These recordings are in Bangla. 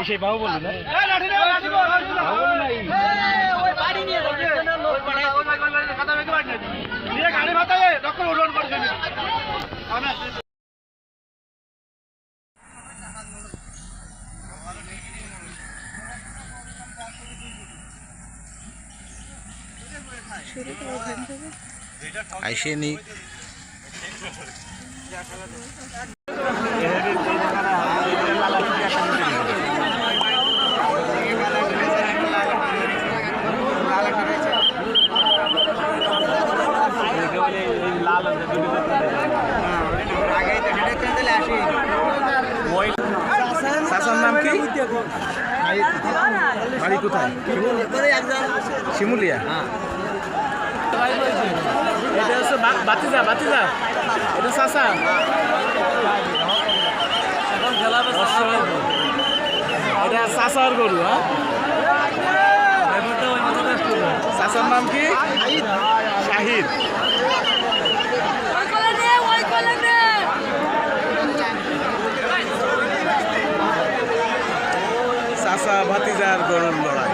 সেই বাবু বলি না আইসে নি চাচার নাম কি? বাড়ি কোথায়? শিমুলিয়া। এটা হচ্ছে বাতিজা বাতিজা, এটা চাচা। এটা চাচার গরু। হ্যাঁ, চাচার নাম কি? শাহিদ। চাচা ভাতিজার গরুর লড়াই।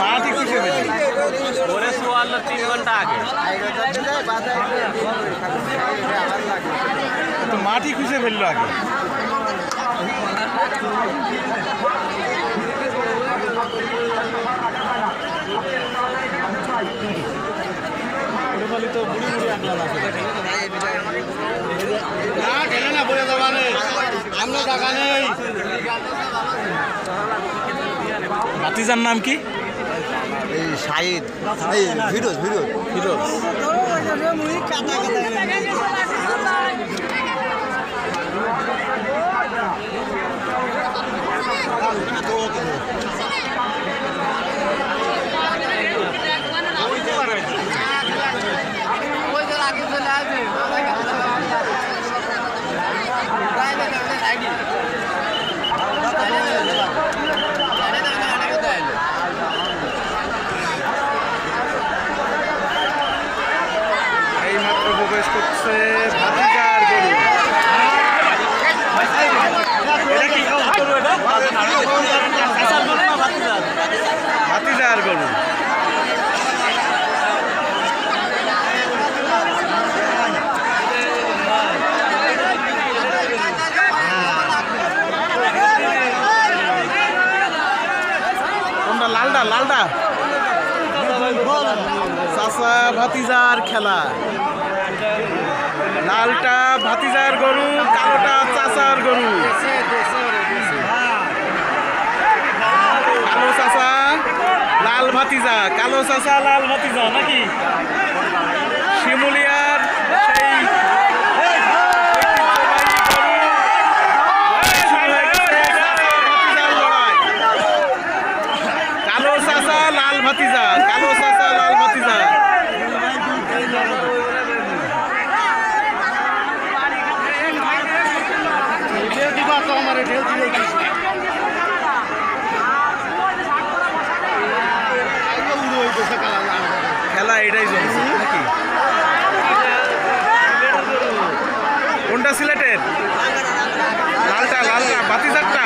মাটি খুঁজে পেলি 3 ঘন্টা আগে তো মাটি খুঁজে ফেললো আগে। তো বুড়ি বুড়ি আনলাম না খেলে না বলে দেওয়া নেই, আমরা টাকা নেই। ভাতিজার নাম কি? এই শাহিদ, এই ফিরোজ ফিরোজ ফিরোজ। প্রবেশ করছে ভাতিজার গরু। ভাতিজার গরু কোনটা? লালটা লালটা চাচা ভাতিজার খেলা। লালটা ভাতিজার গরু, কালোটা চাচার গরু। কালো চাচা লাল ভাতিজা, কালো চাচা লাল ভাতিজা নাকি? শিমুলিয়ার সেই কালো চাচা লাল ভাতিজা, কালো চাচা লাল ভাতিজা। খেলা এটাই চলছে নাকি? কোনটা সিলেটের? লালটা লালটা বাতিজারটা?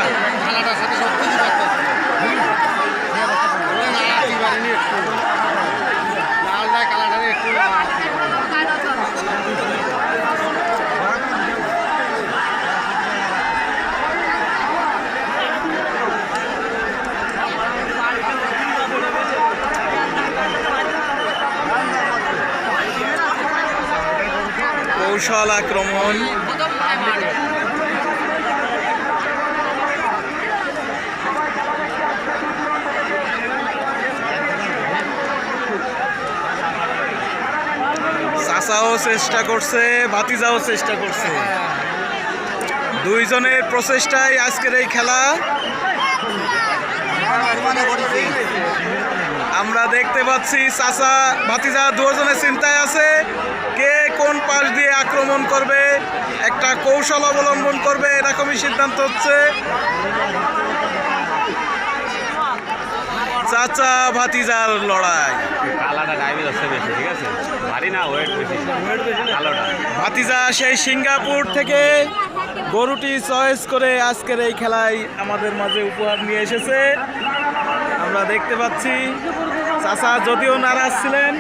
কৌশল আক্রমণ। চাচাও চেষ্টা করছে, ভাতিজাও চেষ্টা করছে, দুইজনের প্রচেষ্টায় আজকের এই খেলা। আমরা দেখতে পাচ্ছি চাচা ভাতিজা দুজনের চিন্তায় আছে, কে কোন পাশ দিয়ে আক্রমণ করবে, একটা কৌশল অবলম্বন করবে, এরকমই সিদ্ধান্ত হচ্ছে। চাচা ভাতিজার লড়াই। কালাটা ডাইভেজ আছে বেশি, ঠিক আছে, ভারী না, ওয়েট বেশি, কালোটা। ভাতিজা সেই সিঙ্গাপুর থেকে গরুটি চয়েস করে আজকের এই খেলায় আমাদের মাঝে উপহার নিয়ে এসেছে। আমরা দেখতে পাচ্ছি চাচা যদিও নারাজ ছিলেন,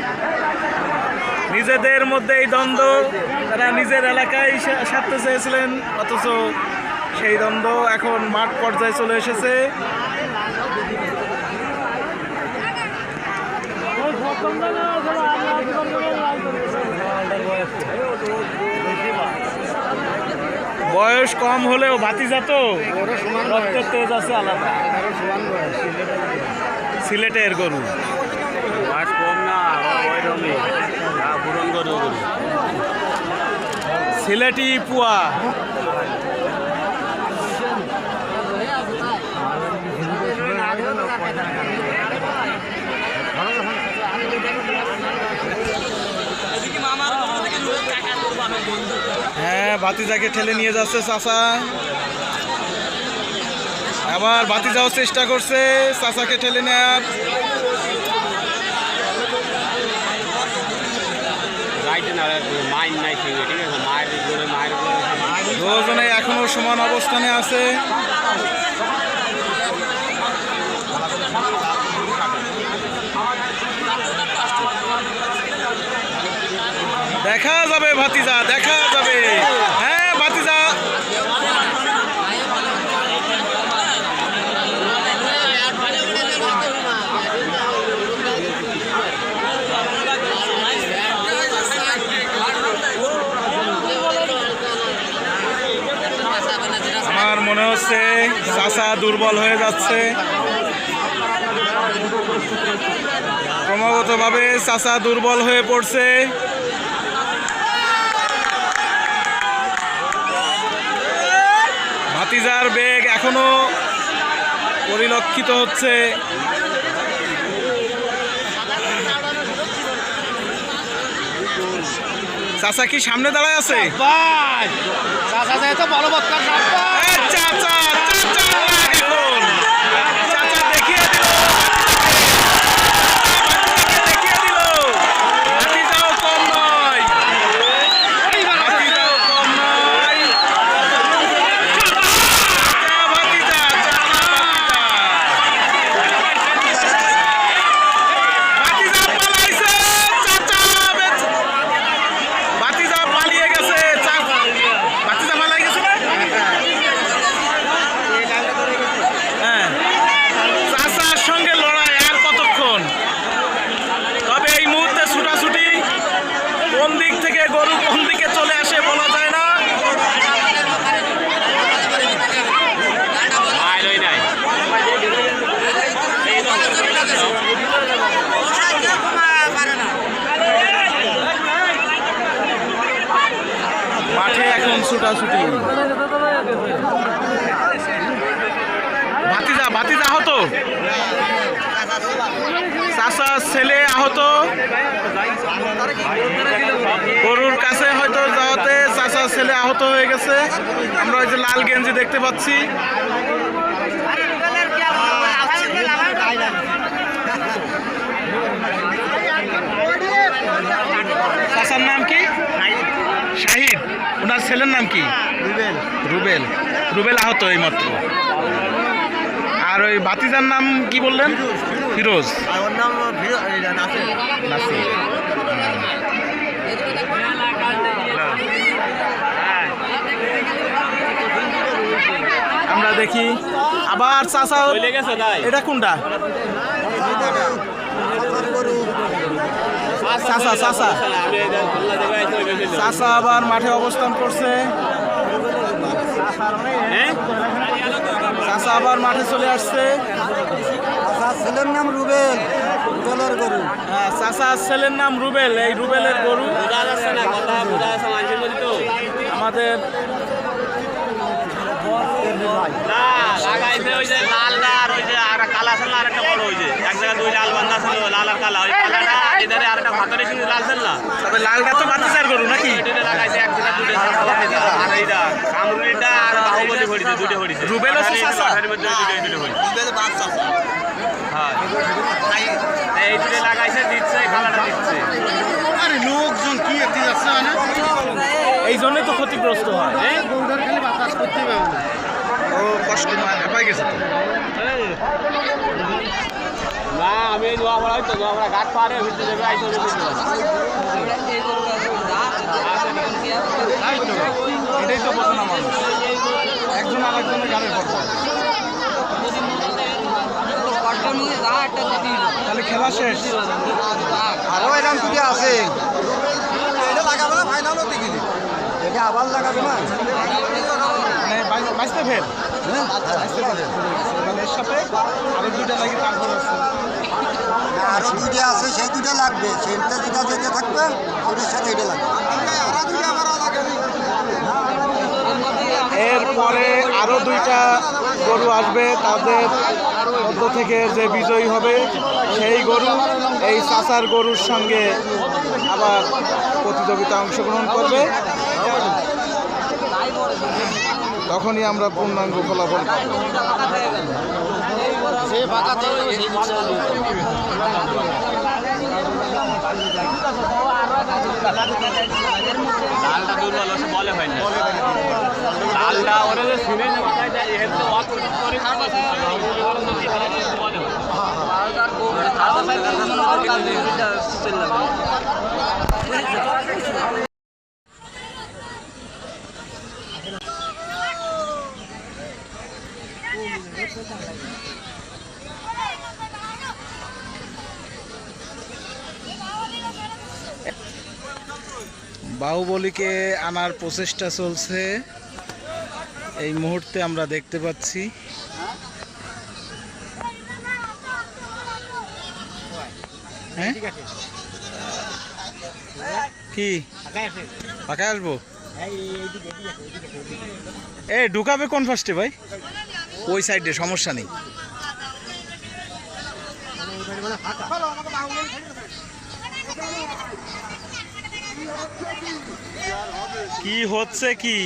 নিজেদের মধ্যে এই দ্বন্দ্ব, তারা নিজের এলাকায় সারতে চেয়েছিলেন, অথচ সেই দ্বন্দ্ব এখন মাঠ পর্যায়ে চলে এসেছে। বয়স কম হলেও ভাতিজা তো রক্তের তেজ আছে আলাদা। সিলেটের গরু বয়স কম না, ওইরকমই পুরন গরু। সিলেটি পুয়া। হ্যাঁ, ভাতিজাকে ঠেলে নিয়ে যাচ্ছে চাচা। আবার ভাতিজাও চেষ্টা করছে চাচাকে ঠেলে নেওয়ার। দুজনে এখনো সমান অবস্থানে আছে। দেখা যাবে ভাতিজা, দেখা যাবে। হ্যাঁ, ভাতিজা আমার মনে হচ্ছে চাচা দুর্বল হয়ে যাচ্ছে, ক্রমাগতভাবে চাচা দুর্বল হয়ে পড়ছে। ভাতিজার বেগ এখনো পরিলক্ষিত হচ্ছে। চাচা কি সামনে দাঁড়ায় আছে? চাচা দেখিয়ে দিল, দেখিয়ে দিল। ভাতিজাও কম নয়, ভাতিজাও কম নয়। ভাতিজা পালাইছে, চাচা ভাতিজা পালিয়ে গেছে। ভাতিজা পালাই গেছে না? হ্যাঁ, চাচার সঙ্গে লড়াই আর কতক্ষণ? তবে এই মুহূর্তে ছুটাছুটি, কোন দিক থেকে গরু কোন দিকে চলে আসে বলা যায় না। মাঠে এখন ছুটাছুটি। ভাতিজা ভাতিজা আহত, চাচার ছেলে আহত। গরুর কাছে হয়তো যাওয়াতে চাচা চাচার ছেলে আহত হয়ে গেছে। আমরা ওই যে লাল গেঞ্জি দেখতে পাচ্ছি। চাচার নাম কি? শাহিদ। ওনার ছেলের নাম কি? রুবেল। রুবেল আহত এই মাত্র। আর ওই ভাতিজার নাম কি বললেন? ফিরোজ। নাসির। আমরা দেখি আবার চাচা। এটা কোনটা? চাচা চাচা চাচা আবার মাঠে অবস্থান করছে। চাচা আবার মাঠে চলে আসছে। ছেলের নাম রুবেল। রুবেলের গরু। হ্যাঁ, চাচার ছেলের নাম রুবেল। এই রুবেলের গরু আমাদের লালটা তো বাচ্চার গরু নাকি? রুবেল লাগাইছে দিচ্ছে খালাটা দিচ্ছে। লোকজন কি এই জন্যই তো ক্ষতিগ্রস্ত হয়। বাতাস করতে হবে। ও কষ্ট পাই গেছে তো। না আমি নোয়াপাড়া হয়তো নোয়াপাড়া ঘাট পারে হইতে যাবে আইতে এটাই তো বোঝে না মানুষ, একজন আরেকজনের গাড়ির কথা। তাহলে খেলা শেষ। আরো এরকম কি আছে? এটা লাগাবে না ফাইনালও দেখিনি। এটা আবার লাগাবে না। মানে বাইশটা ফেল। হ্যাঁ, বাইশটা ফেল। এর সাথে আরো দুইটা লাগে, তারপরে আরো দুইটা আছে, সেই দুইটা লাগবে। সেটা যেটা যেতে থাকবে ওটার সাথে এটা লাগবে। এরপরে আরো দুইটা গরু আসবে, তাদের মধ্য থেকে যে বিজয়ী হবে সেই গরু এই চাচার গরুর সঙ্গে আবার প্রতিযোগিতা অংশগ্রহণ করবে। তখনই আমরা পূর্ণাঙ্গ ফলাফল পাব। লালটা দুর্বল আছে বলে হয় না। লালটা ওরে যে শুনে যে কথায় যায় এর তো ওয়াক করে বলে হয়। বাহুবলীকে আনার প্রচেষ্টা চলছে এই মুহূর্তে আমরা দেখতে পাচ্ছি। হ্যাঁ কি ফাঁকায় আসবো? এ ঢুকাবে কোন ফার্স্টে ভাই? ওই সাইডে, সমস্যা নেই। কি হচ্ছে কি?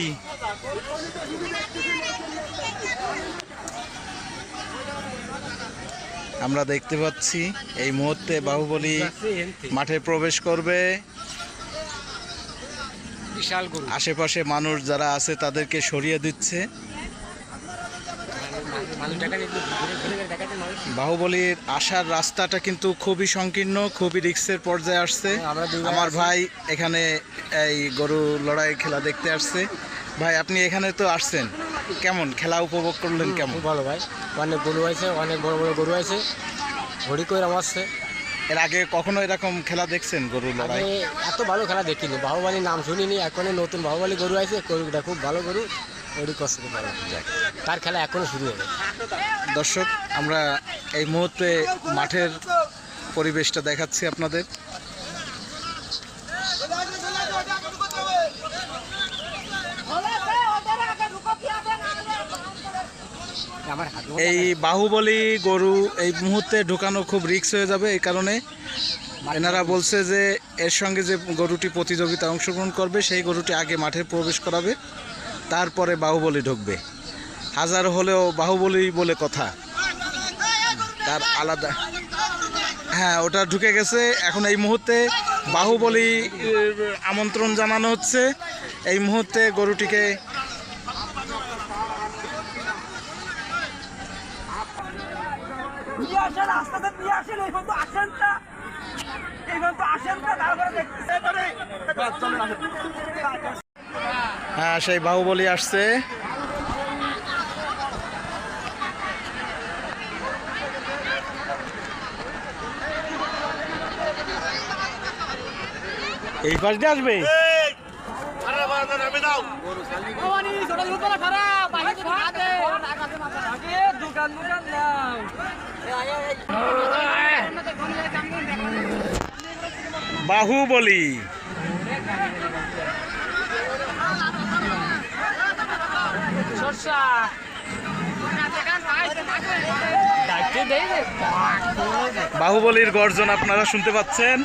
আমরা দেখতে পাচ্ছি এই মুহূর্তে বাহুবলী মাঠে প্রবেশ করবে। আশেপাশে মানুষ যারা আছে তাদেরকে সরিয়ে দিচ্ছে। বাহুবলীর আসার রাস্তাটা কিন্তু খুবই সংকীর্ণ, খুবই রিস্কের পর্যায়ে আসছে। আমার ভাই এখানে এই গরু লড়াই খেলা দেখতে আসছে। ভাই আপনি এখানে তো আসছেন, কেমন খেলা উপভোগ করলেন? কেমন? ভালো ভাই, অনেক গরু আছে, অনেক বড় বড় গরু আছে, ঘড়ি করে আসছে। এর আগে কখনো এরকম খেলা দেখছেন গরু লড়াই? এত ভালো খেলা দেখিনি, বাহুবলীর নাম শুনিনি, এখন নতুন বাহুবলী গরু আছে। গরুটা খুব ভালো গরু, ওরই কষ্ট ভালো, তার খেলা এখনো শুরু হবে। দর্শক, আমরা এই মুহূর্তে মাঠের পরিবেশটা দেখাচ্ছি আপনাদের। এই বাহুবলী গরু এই মুহূর্তে ঢোকানো খুব রিস্ক হয়ে যাবে, এই কারণে এনারা বলছে যে এর সঙ্গে যে গরুটি প্রতিযোগিতায় অংশগ্রহণ করবে সেই গরুটি আগে মাঠে প্রবেশ করাবে, তারপরে বাহুবলী ঢুকবে। হাজার হলেও বাহুবলী বলে কথা, তার আলাদা। হ্যাঁ, ওটা ঢুকে গেছে। এখন এই মুহূর্তে বাহুবলী আমন্ত্রণ জানানো হচ্ছে। এই মুহূর্তে গরুটিকে হ্যাঁ, সেই বাহুবলী আসছে। এই পাশ দিয়ে আসবে। বাহুবলী বাহুবলীর গর্জন আপনারা শুনতে পাচ্ছেন।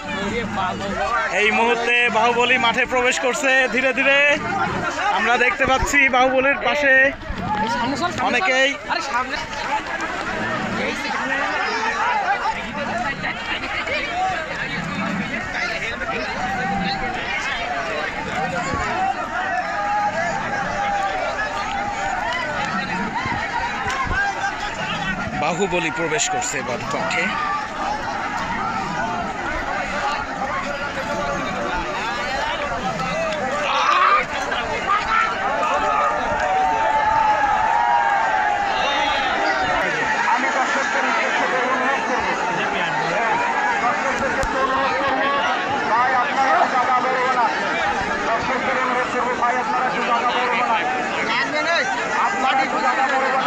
এই মুহূর্তে বাহুবলী মাঠে প্রবেশ করছে ধীরে ধীরে। আমরা দেখতে পাচ্ছি বাহুবলীর পাশে অনেকেই। বাহুবলী প্রবেশ করছে এবার মাঠে।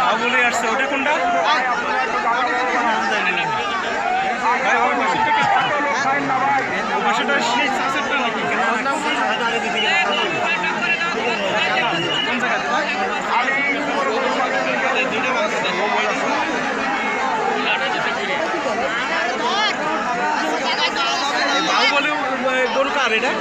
বাহুবলী আসছে, ওটা কোনটা? বাহুবলী গরু কার এটা?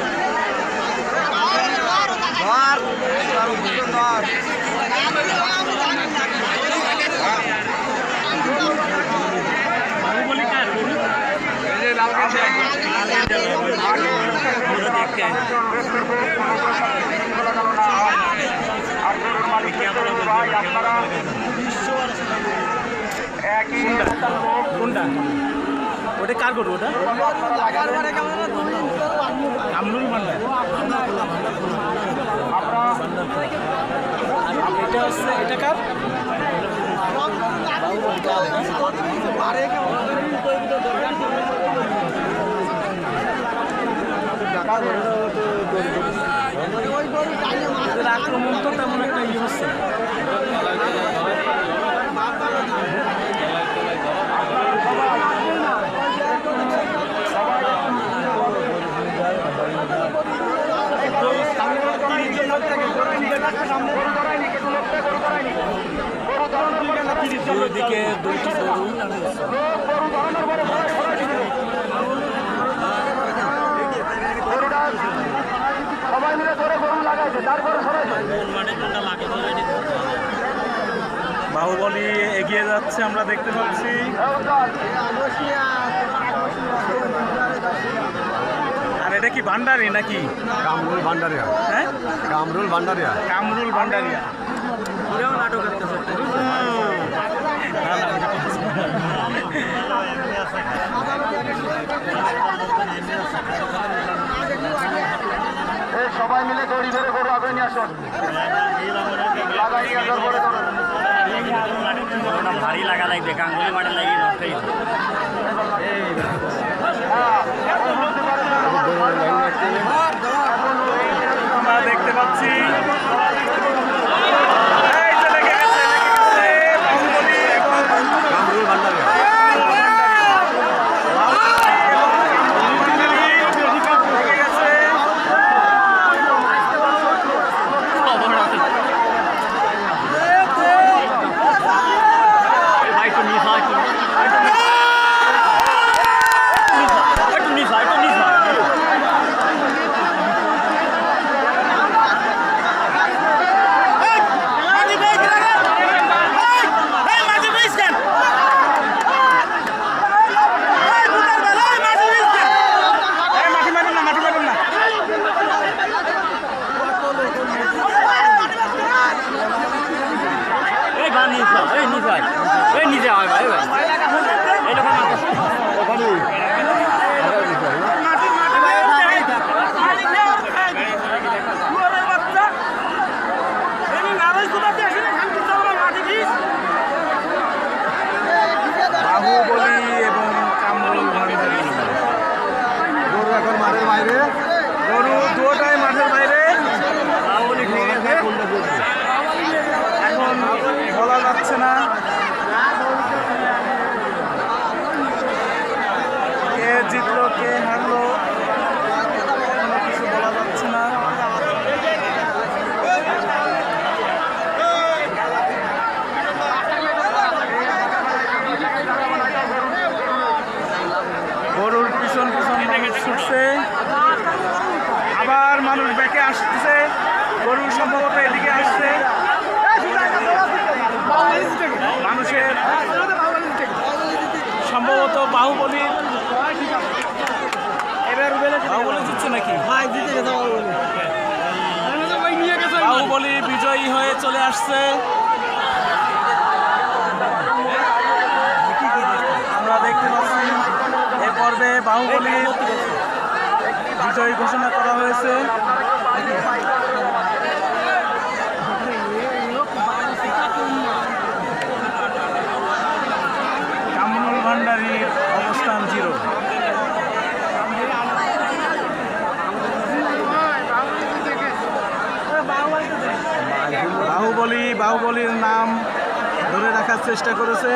কোনটা? ওটা কার গরু? ওটা কামরুল ভান্ডার। এটা হচ্ছে, এটা কার? আক্রমণ তো তেমন একটা ইয়ে হচ্ছে। দুইদিকে দুইটি গরু। বাহুবলী এগিয়ে যাচ্ছে, আমরা দেখতে পাচ্ছি। আর এটা কি ভান্ডারি নাকি? কামরুল ভান্ডারিয়া। হ্যাঁ, কামরুল ভান্ডারিয়া। কামরুল ভান্ডারিয়া। নাটক করতেছে। সবাই মিলে দড়ি ধরে গরু আগে নিয়ে আসুন। ভারী লাগা লাগবে, গাঙ্গুলি মাঠে লাগিয়ে নষ্টেই। আমরা দেখতে পাচ্ছি একটু নিচা আসতেছে, গরু সম্ভবত এদিকে আসছে। মানুষের সম্ভবত বাহুবলী জিতছে নাকি? বাহুবলী বিজয়ী হয়ে চলে আসছে। আমরা দেখতে পাচ্ছি এ পর্বে বাহুবলী বিজয়ী ঘোষণা করা হয়েছে। কামরুল ভান্ডারীর অবস্থান 0। বাহুবলীর নাম ধরে রাখার চেষ্টা করেছে।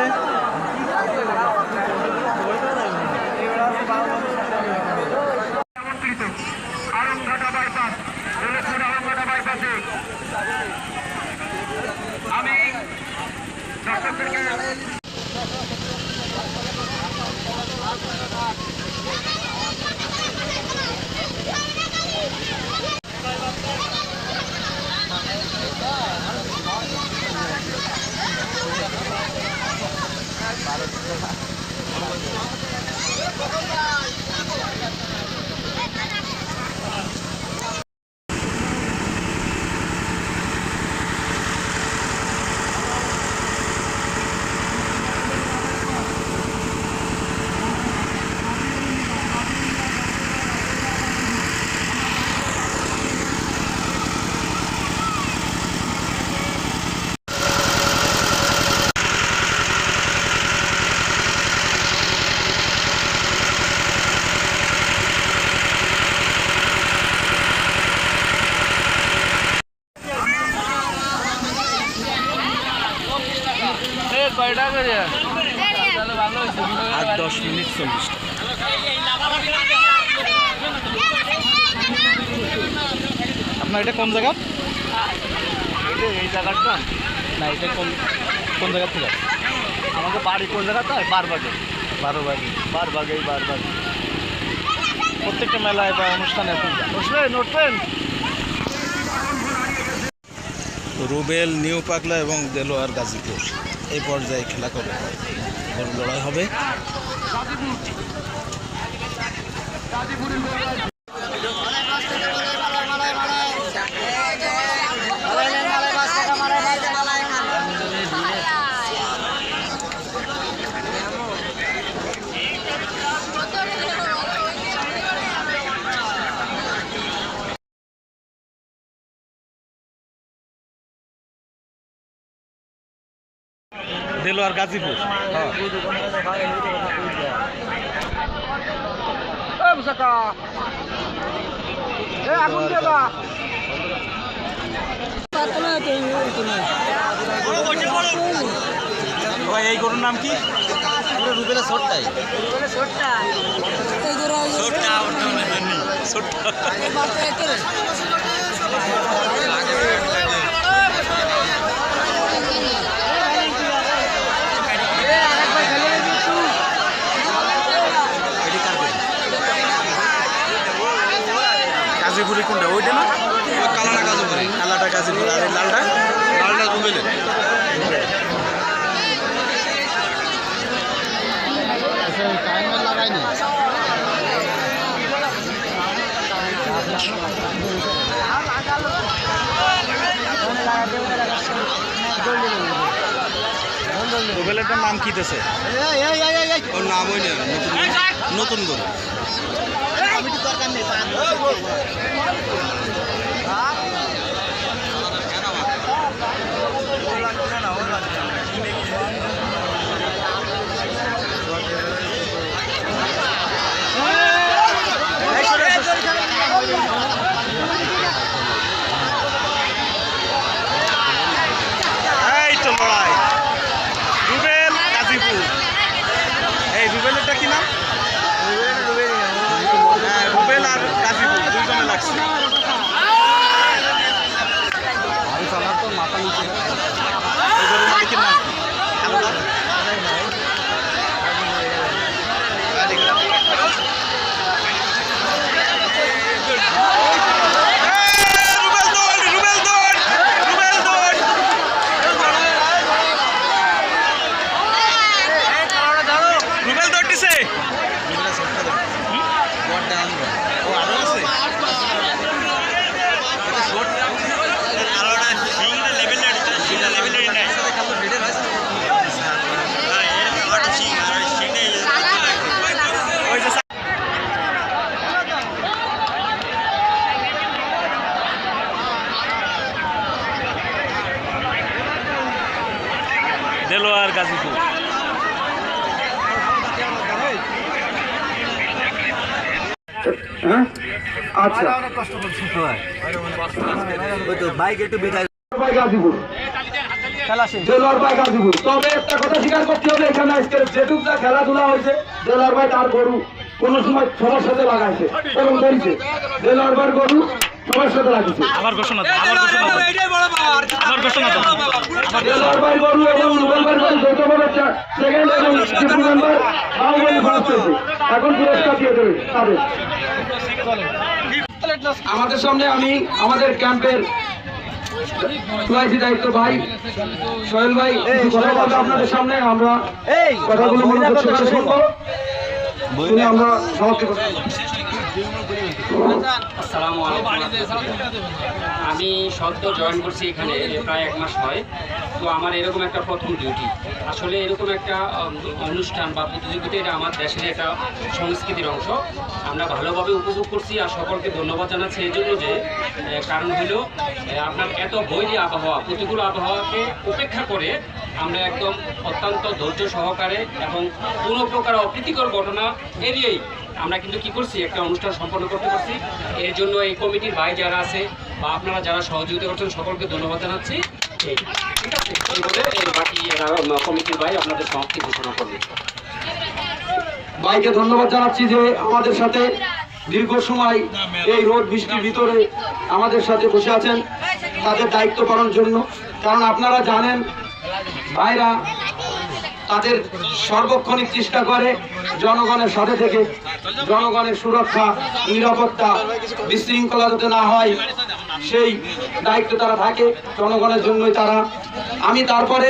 কয়টা করে 8-10 মিনিট 40 টাকা। আপনার এটা কোন জায়গা? এই জায়গাটা না, এটা কোন জায়গা থেকে? আমাকে বাড়ি কোন জায়গাটা? বারবাগে। 12 বাগি। বারবাগে প্রত্যেকটা মেলায় বা অনুষ্ঠানে উঠবেন। রুবেল, নিউ পাগলা এবং দেলোয়ার গাজীপুর এই পর্যায়ে খেলা করে গরু লড়াই হবে। দেলোয়ার গাজীপুর। ভাই এই গরুর নাম কি? রুবেলের ছোটটাই গাজীপুরি কোনটা? ওইটা না? কালাটা গাজীপুরি। কালাটা গাজীপুর। আর এই লালটা? লালটা রুবেলের। টাইমার লাগাইনি। রুবেলেরটার নাম কি দিতেছে? ওর নাম ওই নতুন গরু। এই তো লড়াই রুবেল গাজীপুর। এই রুবেলেরটা কি নাম? হ্যাঁ, রুবেল আর গাজীপুর দুইজনে লাগছে। এই গরুর মালিকের নাম কি? দেলোয়ার গাজীপুর। হ্যাঁ আচ্ছা গাজীপুর দেলোয়ার ভাই গাজীপুর। তবে একটা কথা স্বীকার করতে হবে, এখানে আজকে যেটুক যা খেলাধুলা হয়েছে দেলোয়ার ভাই তার গরু কোনো সময় সবার সাথে লাগাইছে এবং ধরেছে। দেলোয়ার ভাই গরু সবার সাথে লাগিয়েছে। আবার ঘোষণা দাও, আবার ঘোষণা দাও, আবার ঘোষণা দাও। দেলোয়ার ভাই গরু এবং রুবেল ভাই গরু যৌথভাবে সেকেন্ড এবং ট্রিপল মেম্বার বাহুবলী ফার্স্ট হয়েছে। এখন পুরস্কার দিয়ে দেবে তাদের। আমাদের সামনে আমি আমাদের ক্যাম্পের দায়িত্ব ভাই সোহেল ভাই কিছু কথা বলবো আপনাদের সামনে। আমরা কথাগুলো মনোযোগ সহকারে শুনবো, শুনে আমরা সমাপ্তি করব। আসসালামু আলাইকুম। আমি সদ্য জয়েন করছি এখানে, প্রায় 1 মাস হয়। তো আমার এরকম একটা প্রথম ডিউটি। আসলে এরকম একটা অনুষ্ঠান বা প্রতিযোগিতা, এটা আমার দেশের একটা সংস্কৃতির অংশ। আমরা ভালোভাবে উপভোগ করছি আর সকলকে ধন্যবাদ জানাচ্ছি এই জন্য যে কারণ হলো আপনার এত বৈরী আবহাওয়া, প্রতিকূল আবহাওয়াকে উপেক্ষা করে আমরা একদম অত্যন্ত ধৈর্য সহকারে এবং কোনো প্রকার অপ্রীতিকর ঘটনা এড়িয়েই আমরা কিন্তু কি করছি একটা অনুষ্ঠান সম্পন্ন করতে পারছি। এর জন্য এই কমিটির ভাই যারা আছে বা আপনারা যারা সহযোগিতা করছেন সকলকে ধন্যবাদ জানাচ্ছি। ঠিক আছে, এই বলে এই বাকি কমিটির ভাই আপনাদের সমাপ্তি ঘোষণা করবেন। ভাইকে ধন্যবাদ জানাচ্ছি যে আমাদের সাথে দীর্ঘ সময় এই রোদ বৃষ্টির ভিতরে আমাদের সাথে বসে আছেন তাদের দায়িত্ব পালনের জন্য। কারণ আপনারা জানেন ভাইরা তাদের সর্বক্ষণিক চেষ্টা করে জনগণের সাথে থেকে জনগণের সুরক্ষা নিরাপত্তা বিশৃঙ্খলা যাতে না হয় সেই দায়িত্ব তারা থাকে জনগণের জন্যই তারা। আমি তারপরে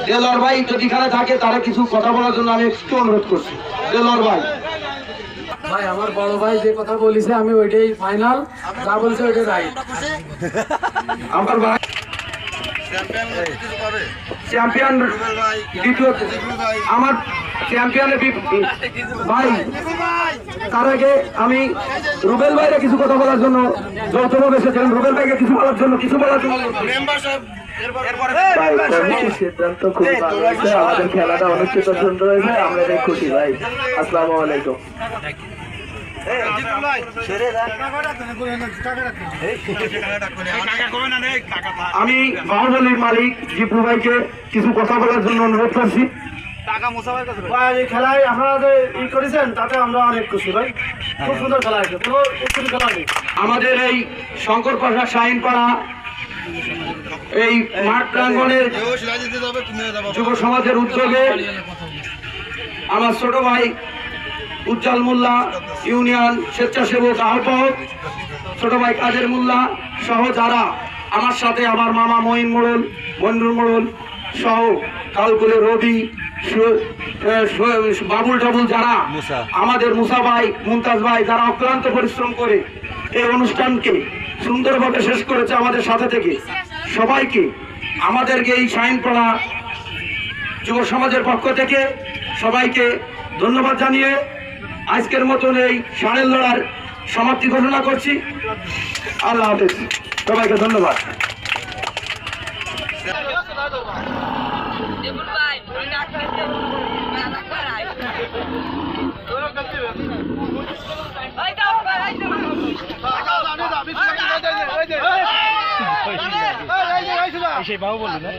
দেলোয়ার ভাই যদি এখানে থাকে তারা কিছু কথা বলার জন্য আমি একটু অনুরোধ করছি। দেলোয়ার ভাই। ভাই আমার বড় ভাই যে কথা বলেছে আমি ওইটাই ফাইনাল, যা বলছে ওইটাই রাইট। আমার ভাই চ্যাম্পিয়ন দ্বিতীয় আমার চ্যাম্পিয়নের ভাই। তার আগে আমি রুবেল ভাইরা কিছু কথা বলার জন্য যৌথভাবে এসেছিলেন। রুবেল ভাইকে কিছু বলার জন্য সিদ্ধান্ত খুব ভালো হয়েছে, আমাদের খেলাটা অনুষ্ঠিত সুন্দর হয়েছে, আমরা এটাই খুশি ভাই। আসসালামু আলাইকুম। আমি বাহুবলীর মালিক জিপু ভাইকে কিছু কথা বলার জন্য অনুরোধ করছি। খেলায় আপনারা যে ই করেছেন তাতে আমরা অনেক খুশি ভাই, খুব সুন্দর খেলা হয়েছে, কোনো উত্তরী খেলা নেই। আমাদের এই শঙ্কর প্রসাদ শাহিনপাড়া এই মাঠ প্রাঙ্গণের যুব সমাজের উদ্যোগে আমার ছোট ভাই উজ্জ্বল মোল্লা ইউনিয়ন স্বেচ্ছাসেবক আহ্বায়ক, ছোট ভাই কাদের মোল্লা সহ যারা আমার সাথে, আমার মামা মঈন মোড়ল, বন্ধুর মোড়ল সহ কালকুলে রবি বাবুল টাবুল যারা আমাদের মুসা ভাই মুমতাজ ভাই যারা অক্লান্ত পরিশ্রম করে এই অনুষ্ঠানকে সুন্দরভাবে শেষ করেছে আমাদের সাথে থেকে, সবাইকে আমাদেরকে এই শাহিনপাড়া যুব সমাজের পক্ষ থেকে সবাইকে ধন্যবাদ জানিয়ে আজকের মতন এই ষাঁড়ের লড়ার সমাপ্তি ঘোষণা করছি। আল্লাহ হাফেজ, সবাইকে ধন্যবাদ। সেই বাহু বলি না।